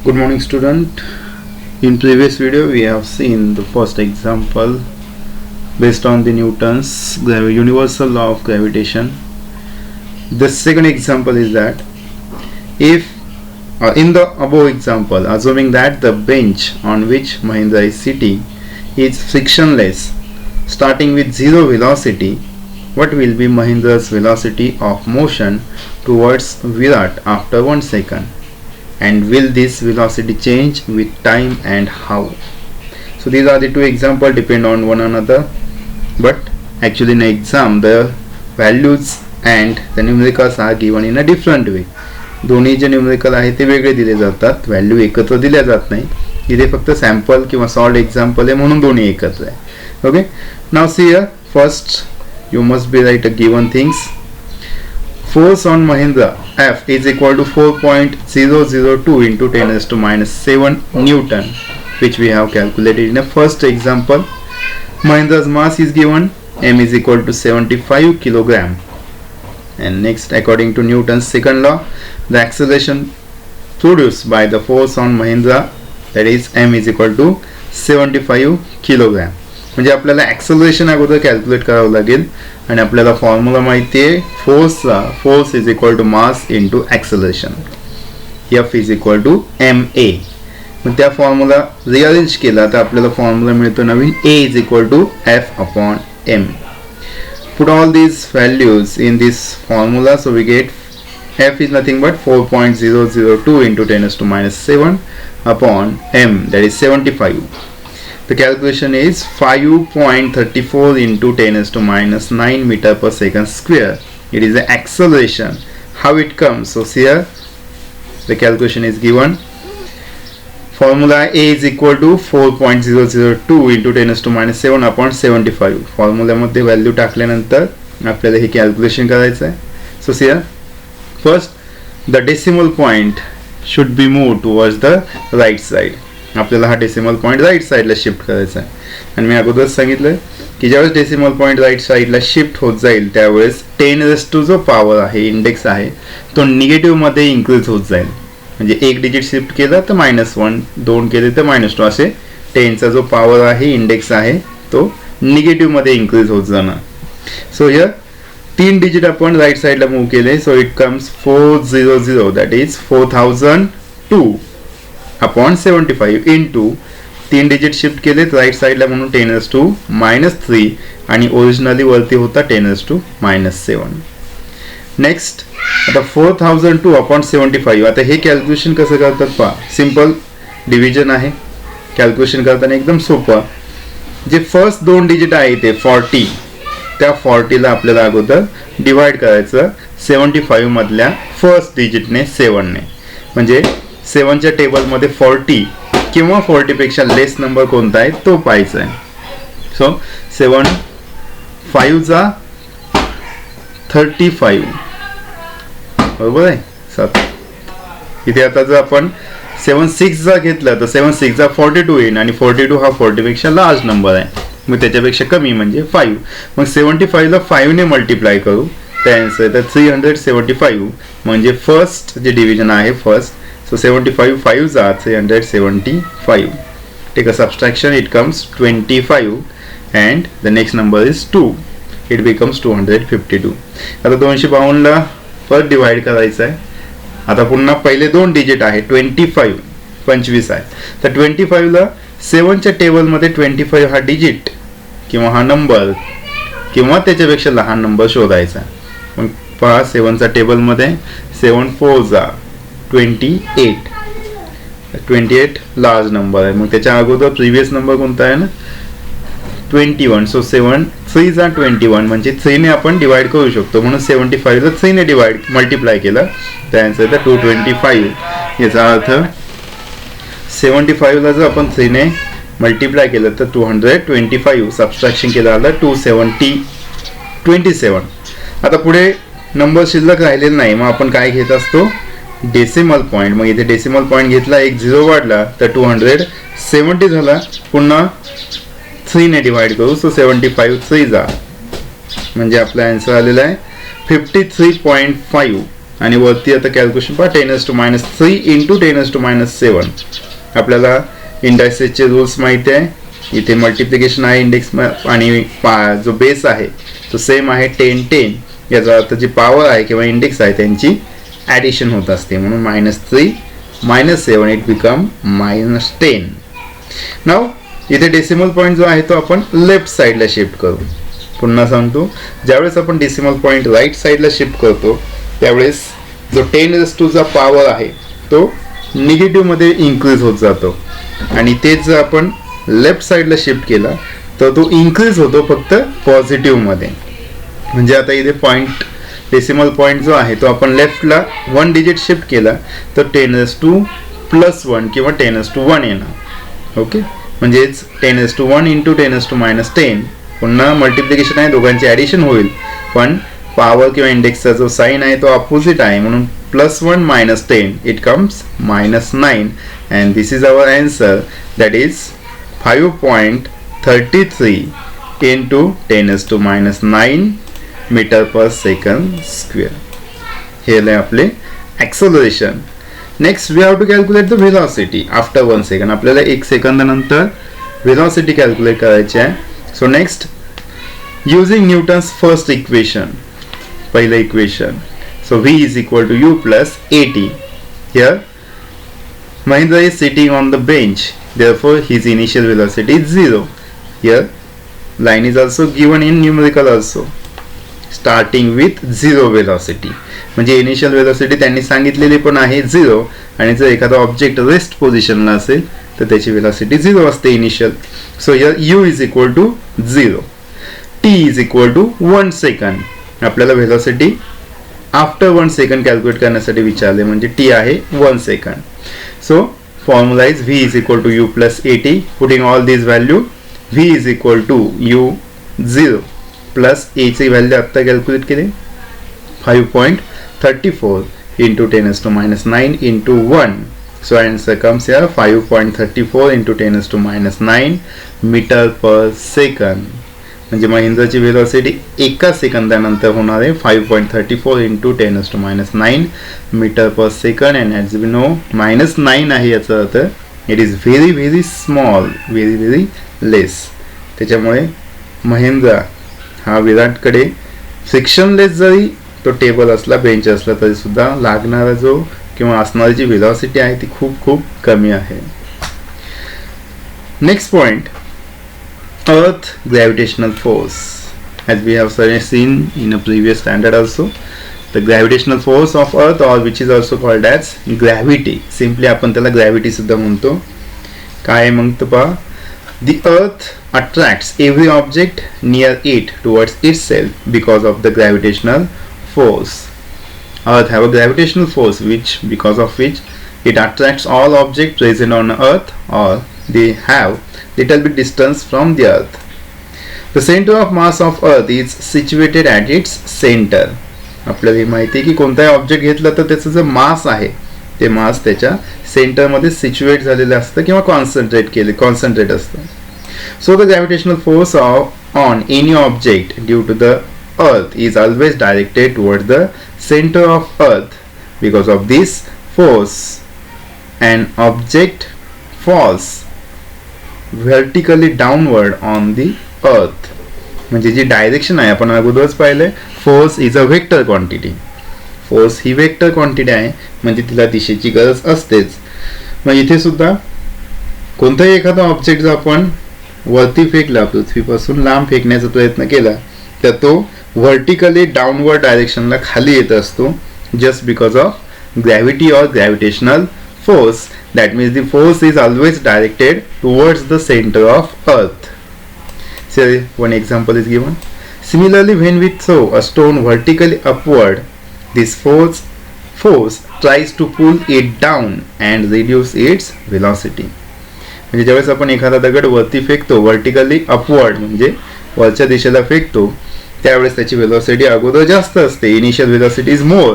Good morning, student. In previous video we have seen the first example based on the Newton's universal law of gravitation. The second example is that if in the above example, assuming that the bench on which Mahindra is sitting is frictionless starting with zero velocity, what will be Mahindra's velocity of motion towards Virat after 1 second? And will this velocity change with time and how? So these are the two examples, depend on one another, but actually in exam the values and the numericals are given in a different way. दोन्ही जे numerical आहे ते वेगळे दिले जातात, value एकत्र दिल्या जात नाही. इथे फक्त सॅम्पल किंवा सॉल्ड एक्झाम्पल आहे म्हणून दोन्ही एकत्र आहे. Okay, now see here first you must be right a given things. Force on Mahindra F is equal to 4.002 into 10 raised to minus 7 Newton, which we have calculated in the first example. Mahindra's mass is given, M is equal to 75 kilogram. And next, according to Newton's second law, the acceleration produced by the force on Mahindra, that is M is equal to 75 kilogram. म्हणजे आपल्याला acceleration अगोदर calculate करावं लागेल आणि आपल्याला formula माहिती आहे फोर्सचा. Force is equal to mass into acceleration, F is equal to M A. मग त्या फॉर्म्युला रिअरेंज केला तर आपल्याला फॉर्म्युला मिळतो नवीन, A is equal to F upon M. Put all these values in this formula, so we get F is nothing but 4.002 into 10 raised to minus 7 upon M, that is 75. The calculation is 5.34 into 10 raised to minus 9 meter per second square. It is the acceleration. How it comes? So here the calculation is given. Formula A is equal to 4.002 into 10 raised to minus 7 upon 75. Formula मध्ये value टाकल्यानंतर आपल्याला हे calculation करायचं आहे. So here first the decimal point should be move towards the right side. आपल्याला हा decimal point right साइडला shift करायचा आहे. आणि मी अगोदरच सांगितलं की ज्यावेळेस डेसिमल पॉइंट राईट साइडला शिफ्ट होत जाईल त्यावेळेस 10 raised to जो पॉवर आहे, इंडेक्स आहे, तो निगेटिव्ह मध्ये इन्क्रीज होत जाईल. म्हणजे एक डिजिट शिफ्ट केला तर -1, 2 केले तर -2, असे 10चा जो पॉवर आहे, इंडेक्स आहे, तो निगेटिव्ह मध्ये इन्क्रीज होत जाणार. सो हियर 3 डिजिट आपण राईट साइडला मूव्ह केले. So it comes 400, that is 4002 upon 75 into 3 digit shift केले राईट साइडला म्हणून 10 raised to minus 3 आणि ओरिजिनली वरती होता 10 raised to minus 7. नेक्स्ट आता 4002 अपॉन 75. आता हे कॅल्क्युलेशन कसं करतात पहा. सिंपल डिव्हिजन आहे, कॅल्क्युलेशन करताना एकदम सोपं. जे फर्स्ट 2 डिजिट आहे ते 40, त्या 40ला आपल्याला अगोदर डिवाइड करायचं 75 मधल्या फर्स्ट डिजिटने 7ने. म्हणजे 7च्या टेबलमध्ये 40 किंवा 40 पेक्षा लेस नंबर कोणता आहे तो पाहायचा आहे. सो 7 5 जा 35, बरोबर आहे 7. इथे आता जर आपण 7 6 जा घेतलं तर 7 6 जा 42 येईल आणि 42 हा 40 पेक्षा लार्ज नंबर आहे, मग त्याच्यापेक्षा कमी म्हणजे 5. मग 75 ला 5 ने मल्टिप्लाय करू, त्या आन्सर येतं 375. म्हणजे फर्स्ट जे डिव्हिजन आहे फर्स्ट. सो 75 5 जा 375. Take a subtraction, it comes 25 and the next number is 2. It becomes 252. आता 252 ला परत डिवाइड करायचं आहे. आता पुन्हा पहिले 2 डिजिट आहे 25, 25 आहे. तर 25 ला 7च्या टेबलमध्ये 25 हा डिजिट किंवा हा नंबर किंवा त्याच्यापेक्षा लहान नंबर शोधायचा. मग पहा 7चा टेबलमध्ये 7 4 जा 28, 28 लार्ज नंबर आहे. मग त्याच्या अगोदर प्रिव्हियस नंबर कोणता आहे ना 21. सो 7 3 जा 21 म्हणजे 3 ने आपण डिवाइड करू शकतो, म्हणून 75 ला 3 ने डिवाइड मल्टिप्लाय केलं तर आन्सर येतं 225. याचा अर्थ 75 ला जर आपण 3 ने मल्टिप्लाय केलं तर 225, सबट्रॅक्शन केलं आलं 227. आता पुढे नंबर शिल्लक राहिलेला नाही, मग आपण काय घेत असतो डेसिमल पॉइंट. मग इथे डेसिमल पॉइंट घेतला, एक 0 वाढला तर 270 झाला. पुन्हा 3 ने डिवाइड करू. सो 75 3 जा म्हणजे आपला आन्सर आलेला आहे 53.5 आणि वरती आता कॅल्क्युलेशन पहा 10⁻³ इंटू 10⁻⁷. आपल्याला इंडायसेसचे रूल्स माहिती आहे. इथे मल्टिप्लिकेशन आहे इंडेक्स आणि जो बेस आहे तो सेम आहे 10 10. याचा अर्थ जी पॉवर आहे किंवा इंडेक्स आहे त्यांची ॲडिशन होत असते, म्हणून -3 -7 इट बिकम -10. नाव इथे डेसिमल पॉईंट जो आहे तो आपण लेफ्ट साईडला शिफ्ट करू. पुन्हा सांगतो, ज्यावेळेस आपण डेसिमल पॉईंट राईट साईडला शिफ्ट करतो त्यावेळेस जो 10⁻⁴ चा पॉवर आहे तो निगेटिव्हमध्ये इन्क्रीज होत जातो, आणि तेच जर आपण लेफ्ट साईडला शिफ्ट केला तर तो इन्क्रीज होतो फक्त पॉझिटिव्हमध्ये. म्हणजे आता इथे पॉईंट डेसिमल पॉईंट जो आहे तो आपण लेफ्टला 1 डिजिट शिफ्ट केला तर 10⁻+1 किंवा 10⁻1 येणार. ओके, म्हणजेच 10⁻1 इंटू 10⁻⁻10. पुन्हा मल्टिप्लिकेशन आहे, दोघांची ॲडिशन होईल, पण पॉवर किंवा इंडेक्सचा जो साईन आहे तो अपोजिट आहे, म्हणून +1 -10 it comes -9. And this is our answer, that is 5.33 into 10⁻⁹ metre per second square. हे आहे आपले acceleration. Next we have to calculate the velocity after 1 second. आपल्याला 1 सेकंदानंतर व्हेलॉसिटी कॅल्क्युलेट करायची आहे. So next, using Newton's first equation, पहिलं equation. So v is equal to u plus at. Here Mahindra is sitting on the bench, therefore his initial velocity is 0. Here line is also given in numerical also, starting with 0 velocity. म्हणजे initial velocity त्यांनी सांगितलेली पण आहे 0, आणि जर एखादा object rest पोझिशनला असेल तर त्याची वेलोसिटी 0 असते initial. So here u is equal to 0, t is equal to 1 second. आपल्याला वेलोसिटी आफ्टर 1 सेकंड कॅल्क्युलेट करण्यासाठी विचारले, म्हणजे t आहे 1 second. So formula is v is equal to u plus at. Putting all this value, v is equal to u 0 plus a ची value आता calculate केली 5.34 into 10⁻⁹ into 1. So answer comes here 5.34 into 10⁻⁹ metre per second. म्हणजे महिंद्राची velocity एका सेकंदानंतर होणार आहे 5.34 into 10⁻⁹ metre per second. And as we know -9 आहे, याचा अर्थ it is very very small, very very less. त्याच्यामुळे महिंद्रा हा विराटकडे फ्रिक्शनलेस जरी तो टेबल असला, बेंच असला, तरी सुद्धा लागणारा जो किंवा असणारी जी वेलोसिटी आहे ती खूप खूप कमी आहे. Next point, Earth gravitational force. As we have seen in a previous standard also, the gravitational force of Earth, or which is also called as gravity. Simply आपण त्याला gravity सुद्धा म्हणतो. काय म्हणतो पहा, the Earth attracts every object near it towards itself because of the gravitational force. Earth have a gravitational force because of which it attracts all objects present on Earth, or they have little bit distance from the Earth. The center of mass of Earth is situated at its center. आपल्याला माहिती आहे की कोणताही object घेतला तर त्याचं जे मास आहे ते मास त्याच्या सेंटरमध्ये सिच्युएट झालेलं असतं किंवा कॉन्सन्ट्रेट असतं. So the gravitational force on any object due to the Earth is always directed towards the center of Earth. Because of this force, an object falls vertically downward on the Earth. म्हणजे जी direction आहे आपण अगोदरच पाहिले, force is a vector quantity. Force he vector quantity आहे, म्हणजे तिला दिशेची गरज असतेच. मग इथे सुद्धा कोणताही एखादा ऑब्जेक्ट जर आपण वरती फेकला, पृथ्वीपासून लांब फेकण्याचा प्रयत्न केला, तर तो व्हर्टिकली डाउनवर्ड डायरेक्शनला खाली येत असतो, जस्ट बिकॉज ऑफ ग्रॅव्हिटी और gravitational force. That means the force is always directed towards the center of Earth. So one example is given. Similarly, when we throw a stone vertically upward, this force tries to pull it down and reduce its velocity. म्हणजे ज्यावेळेस आपण एखादा दगड वरती फेकतो vertically upward, म्हणजे वरच्या दिशेला फेकतो, त्यावेळेस त्याची वेलोसिटी अगोदर जास्त असते. Initial velocity is more.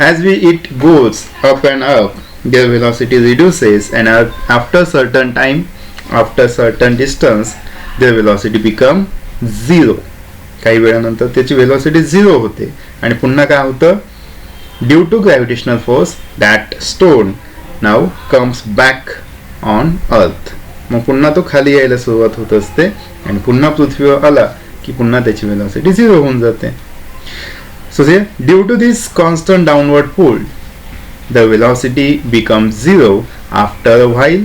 As it goes up and up, their velocity reduces, and after certain time, after certain distance, their velocity become 0. काही वेळानंतर त्याची वेलोसिटी 0 होते, आणि पुन्हा काय होतं, due to gravitational force that stone now comes back on earth. मग पुन्हा तो खाली यायला सुरुवात होत असते आणि पुन्हा पृथ्वीवर आला की पुन्हा त्याची वेलोसिटी 0 होऊन जाते. So due to this constant downward pull the velocity becomes 0 after a while.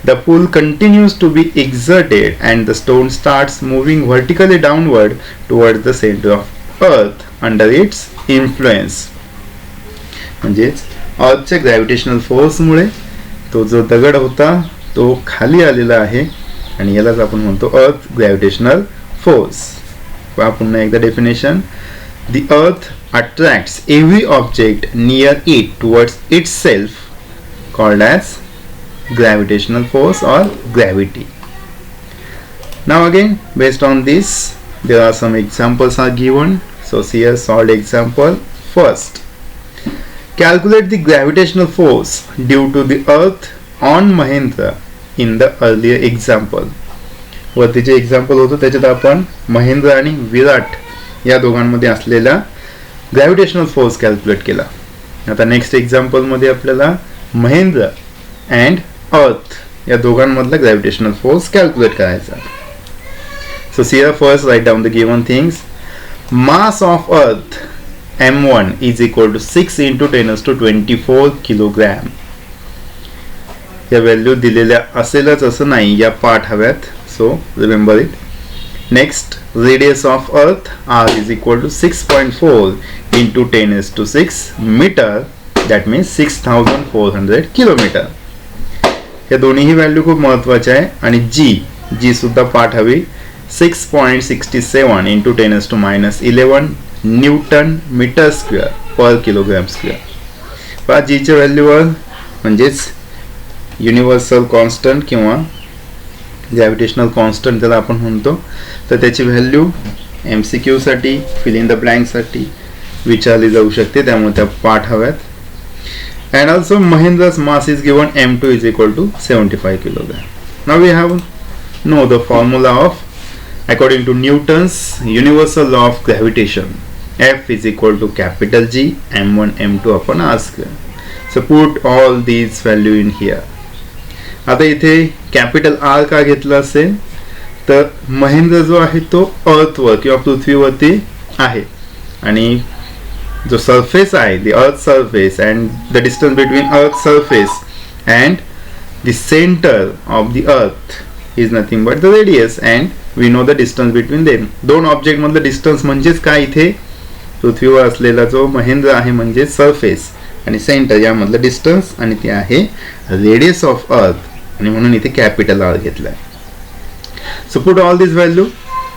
The pull continues to be exerted and the stone starts moving vertically downward towards the center of earth under its influence. म्हणजेच अर्थच्या gravitational फोर्समुळे तो जो दगड होता तो खाली आलेला आहे आणि यालाच आपण म्हणतो अर्थ ग्रॅव्हिटेशनल फोर्स. पहा पुन्हा एकदा definition. The earth attracts every object near it towards itself, called as gravitational force or gravity. Now again, based on this, there are some examples are given. So see a solid example. First, calculate the gravitational force due to the earth on Mahendra in the earlier example. वरती जे example होतं त्याच्यात आपण महेंद्र आणि विराट या दोघांमध्ये असलेला gravitational force calculate केला. आता नेक्स्ट एक्झाम्पल मध्ये आपल्याला महेंद्र अँड अर्थ या दोघांमधला ग्रॅव्हिटेशनल फोर्स कॅल्क्युलेट करायचा. So see first write down the given things. Mass of earth m1 is equal to 6 into 10⁻24 kilogram. या व्हॅल्यू दिलेल्या असेलच असं नाही, या पाठ हव्यात. So remember it. Next, radius of earth r is equal to 6.4 into 10⁶ meter, that means 6400 kilometer. या दोन्हीही व्हॅल्यू खूप महत्वाच्या आहे. आणि जी सुद्धा पाठ हवी. 6.67 into 10⁻11 newton metre square per kilogram square. पहा जीच्या व्हॅल्यूवर म्हणजेच युनिव्हर्सल कॉन्स्टंट किंवा ग्रॅव्हिटेशनल कॉन्स्टंट त्याला आपण म्हणतो, तर त्याची व्हॅल्यू MCQ साठी फिल इन द ब्लँक साठी विचारली जाऊ शकते, त्यामुळे त्या पाठ हव्यात. And also Mahendra's mass is given m2 is equal to 75 kilogram. Now we have know the formula of according to Newton's universal law of gravitation. F is equal to capital G m1 m2 upon r square. So put all these value in here. आता इथे capital R का घेतला असेल तर महेंद्र जो आहे तो अर्थवर किंवा पृथ्वीवरती आहे आणि जो सरफेस आहे the earth surface and the distance between earth surface and the centre of the earth is nothing but the radius and we know the distance between them. दोन ऑब्जेक्ट मधलं डिस्टन्स म्हणजेच काय, इथे पृथ्वीवर असलेला जो महेंद्र आहे म्हणजे सरफेस आणि सेंटर यामधलं डिस्टन्स आणि ते आहे रेडियस ऑफ अर्थ आणि म्हणून इथे कॅपिटल आर घेतलाय. So put all this value.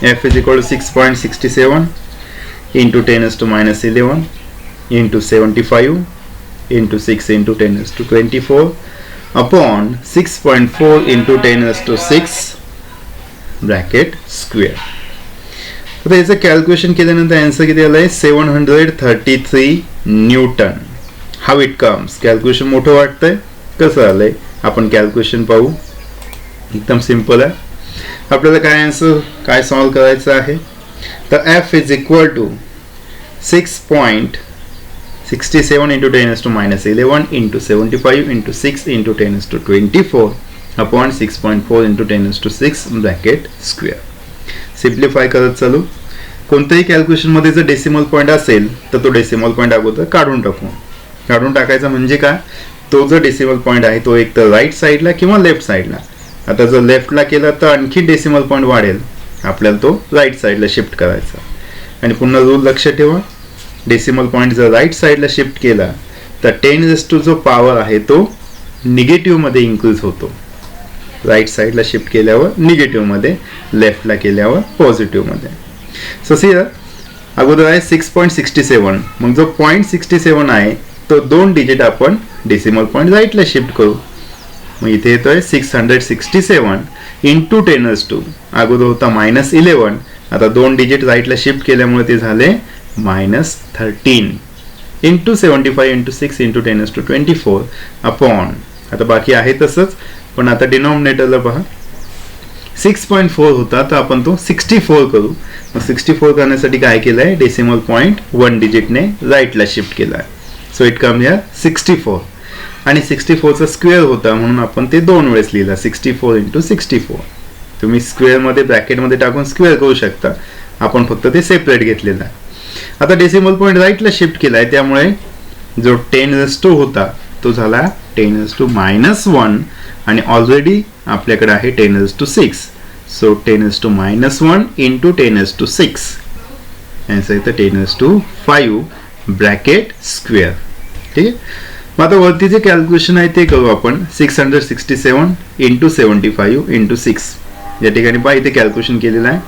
F is equal to 6.67 into 10⁻11 into 75 into 6 into 10⁻24 upon 6.4 into 10⁻6 bracket square. आता याचं कॅल्क्युलेशन केल्यानंतर आन्सर किती आलाय 733 Newton. How it comes. Calculation मोठं वाटतंय, कसं आलंय आपण कॅल्क्युलेशन पाहू. एकदम सिंपल आहे. आपल्याला काय आन्सर काय सॉल्व करायचं आहे तर F is equal to 6.67 into 10⁻11 into 75 into 6 into 10⁻24 upon 6.4 into 10⁻6 bracket square. Simplify करत चालू. कोणत्याही कॅल्क्युलेशन मध्ये जर डेसिमल पॉईंट असेल तर तो डेसिमल पॉईंट अगोदर काढून टाकू. काढून टाकायचा म्हणजे काय, तो जो डेसिमल पॉईंट आहे तो एक तर राईट साईडला किंवा लेफ्ट साईडला. आता जर लेफ्टला केला तर आणखी डेसिमल पॉईंट वाढेल, आपल्याला तो राईट साईडला शिफ्ट करायचा. आणि पुन्हा रूल लक्ष ठेवा, डेसिमल पॉईंट जर राईट साईडला शिफ्ट केला तर 10⁻⁻² जो पॉवर आहे तो निगेटिव्ह मध्ये इन्क्रीज होतो. राईट साईडला शिफ्ट केल्यावर निगेटिव्ह मध्ये, लेफ्टला केल्यावर पॉझिटिव्ह मध्ये. सो सी अगोदर आहे 6.67, मग जो 0.67 आहे तो 2 डिजिट आपण डेसिमल पॉईंट राईटला शिफ्ट करू. मग इथे येतोय 667 इंटू 10⁻². अगोदर होता -11, आता 2 डिजिट राईटला शिफ्ट केल्यामुळे ते झाले -13 इंटू 75 इंटू 6 इंटू 10⁻24 अपॉन. आता बाकी आहे तसंच, पण आता डिनॉमिनेटरला पहा 6.4 होता तर आपण तो 64 करू. मग 64 करण्यासाठी काय केलंय, डेसिमल पॉईंट 1 डिजिटने राईटला शिफ्ट केलाय. सो इट कम हियर 64 आणि 64चा स्क्वेअर होता म्हणून आपण ते 2 वेळेस लिहिला 64 × 64. तुम्ही स्क्वेअर मध्ये ब्रॅकेट मध्ये टाकून स्क्वेअर करू शकता, आपण फक्त ते सेपरेट घेतलेलं आहे. आता डेसिमल पॉईंट राईटला शिफ्ट केलाय त्यामुळे जो 10⁻² होता तो झाला 10⁻⁻1 आणि ऑलरेडी आपल्याकडे आहे 10⁻⁶. सो 10⁻⁻1 × 10⁻⁶. आन्सर येतं 10⁻5 ब्रॅकेट स्क्वेअर. ठीक आहे. मग आता वरती जे कॅल्क्युलेशन आहे ते करू आपण. 667 × 75 × 6 या ठिकाणी पहा इथे कॅल्क्युलेशन केलेलं आहे.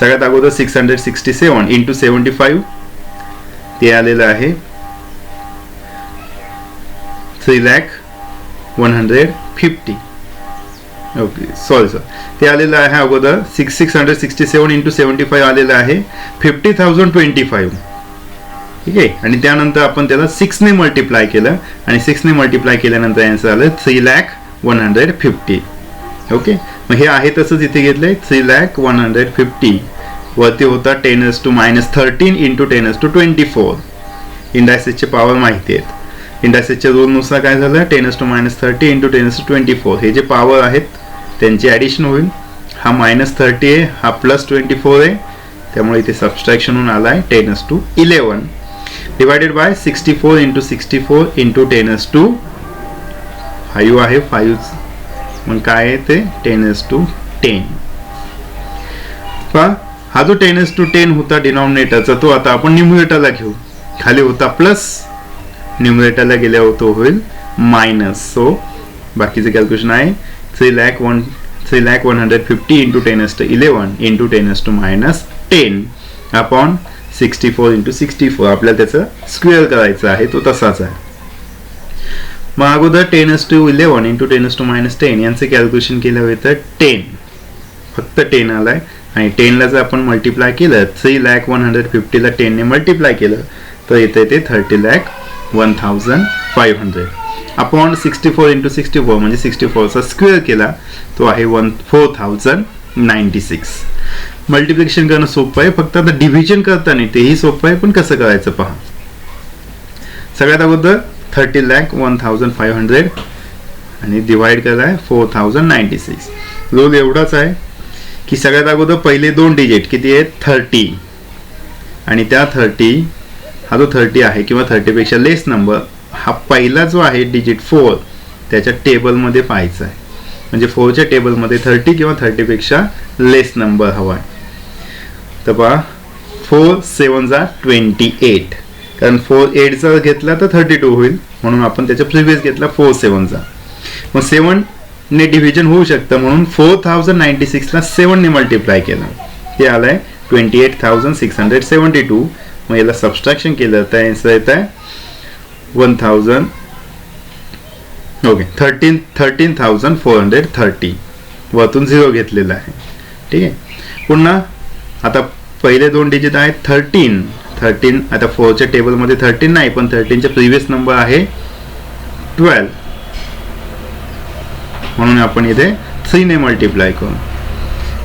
सगळ्यात अगोदर 667 × 75 ते आलेलं आहे 3,150,000. ओके सॉरी सर, ते आलेलं आहे अगोदर 667 × 75 आलेलं आहे 50,025. ठीक आहे. आणि त्यानंतर आपण त्याला 6 ने मल्टिप्लाय केलं आणि 6 ने मल्टिप्लाय केल्यानंतर आन्सर आलं 3,150,000. ओके. मग हे आहे तसंच इथे घेतलंय 3,150,000. वरती होता 10⁻⁻13 × 10⁻24. इंडायसेसचे पॉवर माहिती आहेत. इंडायसेसच्या रूलनुसार काय झालं 10⁻⁻13 × 10⁻24 हे जे पॉवर आहेत त्यांची ॲडिशन होईल. हा -30 आहे, हा +24 आहे, त्यामुळे इथे सबस्ट्रॅक्शन होऊन आलाय 10⁻11 डिवायडेड बाय 64 × 64 × 10⁻5 आहे 5. मग काय आहे ते 10⁻10. पहा हा जो 10⁻10 होता डिनॉमिनेटरचा तो आता आपण न्यूमरेटरला घेऊ. खाली होता प्लस, न्यूमरेटरला गेल्यावर तो होईल मायनस. सो बाकीचे कॅल्क्युलेशन आहे 3,150,000 × 10⁻11 × 10⁻10 अपॉन 64 × 64. आपल्याला त्याचं स्क्वेअर करायचं आहे, तो तसाच आहे. मग अगोदर 10⁻11 × 10⁻10 यांचं कॅल्क्युलेशन केलं होतं 10, फक्त 10 आलाय. आणि 10ला जर आपण मल्टिप्लाय केलं 3,150,000ला 10 ने मल्टिप्लाय केलं तर येते ते 30,01,500 अपॉन 64 × 64 म्हणजे 64चा स्क्वेअर केला तो आहे 4,096. मल्टिप्लिकेशन करणं सोपं आहे, फक्त आता डिव्हिजन करताना तेही सोपं आहे, पण कसं करायचं पहा. सगळ्यात अगोदर 30,01,500 आणि डिवाइड कराय 4,096. रूल एवढाच आहे की सगळ्यात अगोदर पहिले 2 डिजिट किती आहेत 30 आणि त्या 30 हा जो 30 आहे किंवा 30 पेक्षा लेस नंबर हा पहिला जो आहे डिजिट 4 त्याच्या टेबलमध्ये पाहायचा आहे. म्हणजे 4च्या टेबलमध्ये 30 किंवा 30 पेक्षा लेस नंबर हवा आहे. तर पहा 4 7 28, कारण 4 8 घेतला तर 32 होईल म्हणून आपण त्याच्या प्रिव्हियस घेतला 4 7. मग 7 ने डिव्हिजन होऊ शकतं म्हणून 4,096ला 7 ने मल्टिप्लाय केलं ते आलंय 28,672. मग याला सबस्ट्रॅक्शन केलं तर आन्सर येत आहे 13,430. वरतून 0 घेतलेला आहे. ठीक आहे. पुन्हा आता पहिले 2 डिजिट आहेत 13. आता 4च्या टेबलमध्ये 13 नाही, पण 13च्या प्रिव्हियस नंबर आहे 12 म्हणून आपण इथे 3 ने मल्टिप्लाय करू.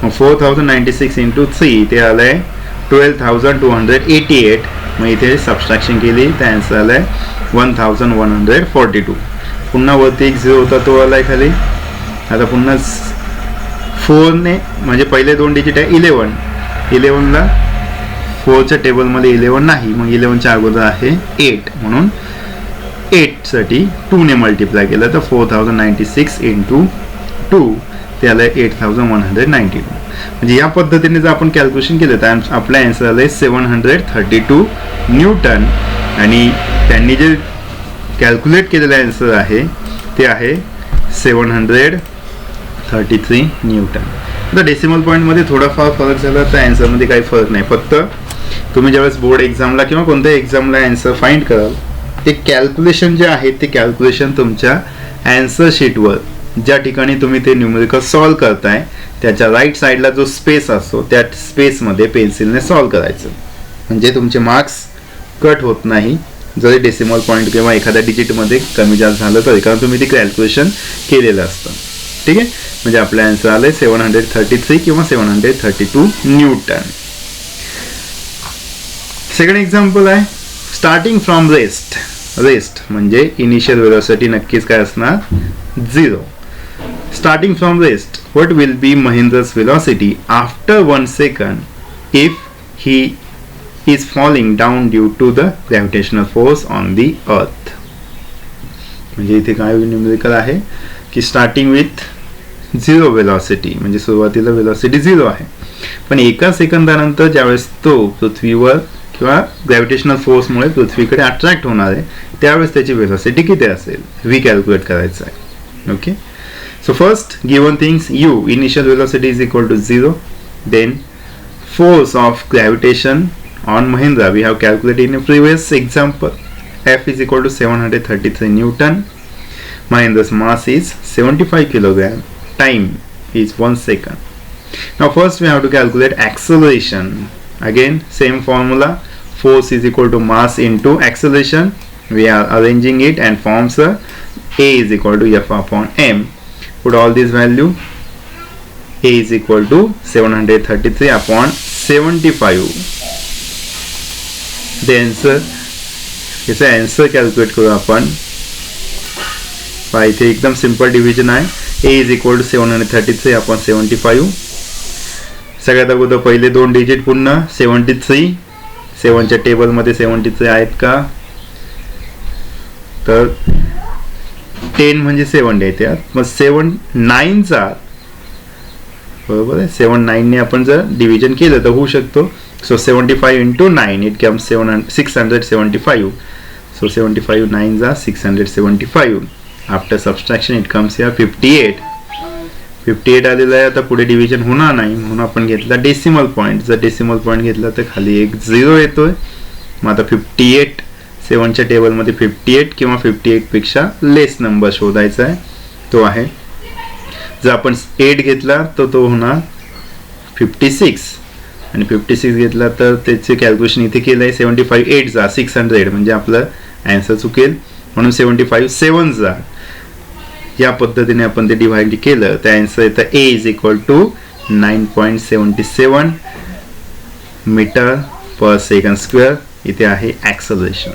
मग 4,096 × 3 ते आलंय 12,288. मग इथे सबस्ट्रॅक्शन केली तर आन्सर आलाय 1,142. पुन्हा वरती एक 0 होता तो आलाय खाली. आता पुन्हा 4 ने म्हणजे पहिले 2 डिजिट आहे 11ला 4च्या टेबलमध्ये 11 नाही, मग 11च्या अगोदर आहे 8 म्हणून 8 साठी 2 ने मल्टिप्लाय केलं तर 4,096 × 2 ते आलंय 8,192. म्हणजे या पद्धतीने जर आपण कॅल्क्युलेशन केलं तर आपला आन्सर आलाय 732 न्यूटन. आणि त्यांनी जे कॅल्क्युलेट केलेलं आन्सर आहे ते आहे 733 न्यूटन. आता डेसिमल पॉईंटमध्ये थोडाफार फरक झाला तर आन्सरमध्ये काही फरक नाही. फक्त तुम्ही ज्यावेळेस बोर्ड एक्झामला किंवा कोणत्याही एक्झामला आन्सर फाइंड कराल ते कॅल्क्युलेशन जे आहे ते कॅल्क्युलेशन तुमच्या आन्सर शीटवर ज्या ठिकाणी तुम्ही ते न्यूमेरिकल सॉल्व करताय त्याच्या राईट साईडला जो स्पेस असतो त्या स्पेसमध्ये पेन्सिलने सॉल्व करायचं. म्हणजे तुमचे मार्क्स कट होत नाही जरी डेसिमल पॉईंट किंवा एखाद्या डिजिटमध्ये कमी जास्त झालं तरी, कारण तुम्ही ते कॅल्क्युलेशन केलेलं असतं. ठीक आहे. म्हणजे आपलं आन्सर आलंय 733 किंवा 732 न्यूटन. सेकंड एक्झाम्पल आहे स्टार्टिंग फ्रॉम रेस्ट. रेस्ट म्हणजे इनिशियल वेलोसिटी नक्कीच काय असणार 0. Starting from rest what will be Mahendra's velocity after 1 second if he is falling down due to the gravitational force on the earth. म्हणजे इथे काय numerical आहे की स्टार्टिंग विथ 0 वेलोसिटी म्हणजे सुरुवातीला वेलोसिटी 0 आहे, पण एका सेकंदानंतर ज्यावेळेस तो पृथ्वीवर किंवा ग्रॅव्हिटेशनल फोर्समुळे पृथ्वीकडे अट्रॅक्ट होणार आहे त्यावेळेस त्याची वेलोसिटी किती असेल वी कॅल्क्युलेट करायचं आहे. Okay, so first given things u initial velocity is equal to 0, then force of gravitation on Mahindra we have calculated in a previous example. F is equal to 733 Newton. Mahindra's mass is 75 kilogram. Time is 1 second. Now first we have to calculate acceleration. Again same formula. Force is equal to mass into acceleration. We are arranging it and forms a is equal to F upon m. Put all this value. A is equal to 733 upon 75. The answer, याचा answer calculate करू आपण. इथे एकदम simple division आहे. A is equal to 733 upon 75. सगळ्यात अगोदर पहिले दोन डिजिट पुन्हा 73. 7च्या टेबलमध्ये 73 आहेत का, तर 10 म्हणजे 7 आहे त्यात, मग 7 9चा बरोबर आहे 7 9 ने आपण जर डिव्हिजन केलं तर होऊ शकतो. So 75 into 9 it comes 675. So 75 9s are 675. After subtraction it comes here 58. 58 आलेला आहे. आता पुढे डिव्हिजन होणार नाही म्हणून आपण घेतला डेसिमल पॉइंट. जर डेसिमल पॉइंट घेतला तर खाली एक 0 येतोय. मग आता 58 7च्या टेबलमध्ये 58 किंवा 58 पेक्षा लेस नंबर शोधायचा आहे, तो आहे. जर आपण 8 घेतला तर तो होणार 56 आणि 56 घेतला तर त्याचे कॅल्क्युलेशन इथे केलं आहे 75 8 जा 600 म्हणजे आपलं आन्सर चुकेल, म्हणून 75 7 जा या पद्धतीने आपण ते डिवाइड केलं तर आन्सर येतं A is equal to 9.77 metre per second square. इथे आहे acceleration.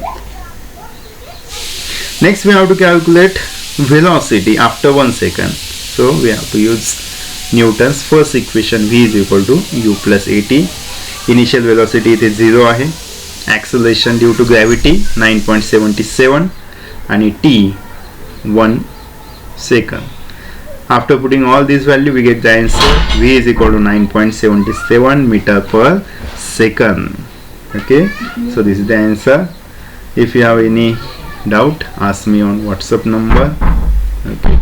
Next we have to calculate velocity after 1 second. So we have to use Newton's first equation. V is equal to u plus at. Initial velocity इथे 0 आहे. Acceleration due to gravity 9.77 आणि t 1 second. After putting all these value we get the answer. V is equal to 9.77 meter per second. Okay, so this is the answer. If you have any doubt ask me on WhatsApp number. Okay.